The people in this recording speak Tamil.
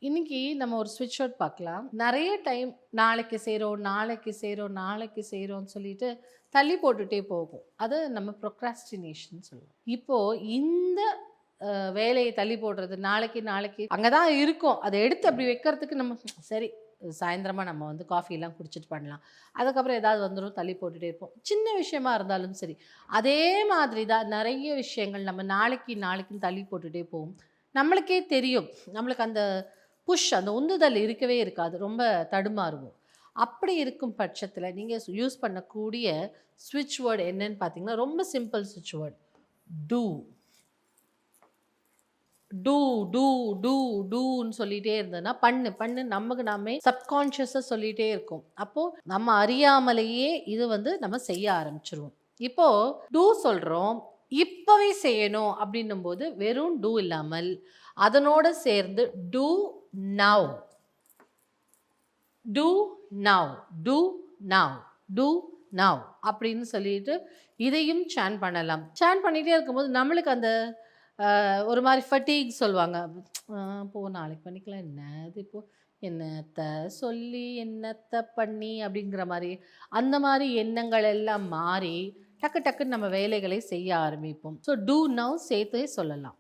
இன்னைக்கு நம்ம ஒரு ஸ்விட்ச் அவுட் பார்க்கலாம். நெறைய டைம் நாளைக்கு செய்றோம், நாளைக்கு செய்றோம், நாளைக்கு செய்றோம்ன்னு சொல்லிட்டு தள்ளி போட்டுட்டே போகும். அது நம்ம ப்ரொக்ராஸ்டினேஷன் சொல்லுவோம். இப்போ இந்த வேலைய தள்ளி போடுறது, நாளைக்கு நாளைக்கு அங்க தான் இருக்கும். அத எடுத்து அப்படி வைக்கிறதுக்கு நம்ம சரி சாயந்திரமா நம்ம வந்து காஃபிலாம் குடிச்சிட்டு பண்ணலாம். அதுக்கப்புறம் ஏதாவது வந்துரும் தள்ளி போட்டுட்டே இருப்போம். சின்ன விஷயமா இருந்தாலும் சரி. அதே மாதிரி தான் நெறைய விஷயங்கள் நம்ம நாளைக்கு நாளைக்குன்னு தள்ளி போட்டுட்டே போவோம். நம்மளுக்கே தெரியும். நம்மளுக்கு அந்த அந்த உந்துதல் இருக்கவே இருக்காது. ரொம்ப தடுமாறுவோம். அப்படி இருக்கும் பட்சத்தில நீங்க யூஸ் பண்ணக்கூடிய ஸ்விட்ச் வேர்ட் என்னன்னு பார்த்தீங்கன்னா, ரொம்ப சிம்பிள் ஸ்விட்ச் word. Do. Do, do, do, டூன்னு சொல்லிட்டே இருந்ததுன்னா, பண்ணு, பண்ணு நமக்கு நாமே சப்கான்ஷியஸா சொல்லிட்டே இருக்கும். அப்போ நம்ம அறியாமலேயே இது வந்து நம்ம செய்ய ஆரம்பிச்சுருவோம். இப்போ டூ சொல்றோம். இப்பவே செய்யணும் அப்படின்னும்போது, வெறும் டூ இல்லாமல், அதனோட சேர்ந்து do now, do now, do now, do now அப்படின்னு சொல்லிட்டு இதையும் சான் பண்ணலாம். சான் பண்ணிட்டே இருக்கும்போது நம்மளுக்கு அந்த ஒரு மாரி ஃபட்டீக் சொல்லுவாங்க. போ நாளைக்கு பண்ணிக்கலாம். என்னது இப்போ என்னத்த சொல்லி, என்னத்த பண்ணி அப்படிங்கிற மாரி, அந்த மாரி எண்ணங்கள் எல்லாம் மாறி, டக்கு டக்குன்னு நம்ம வேலைகளை செய்ய ஆரம்பிப்போம். ஸோ டூ நவ் சேர்த்தே சொல்லலாம்.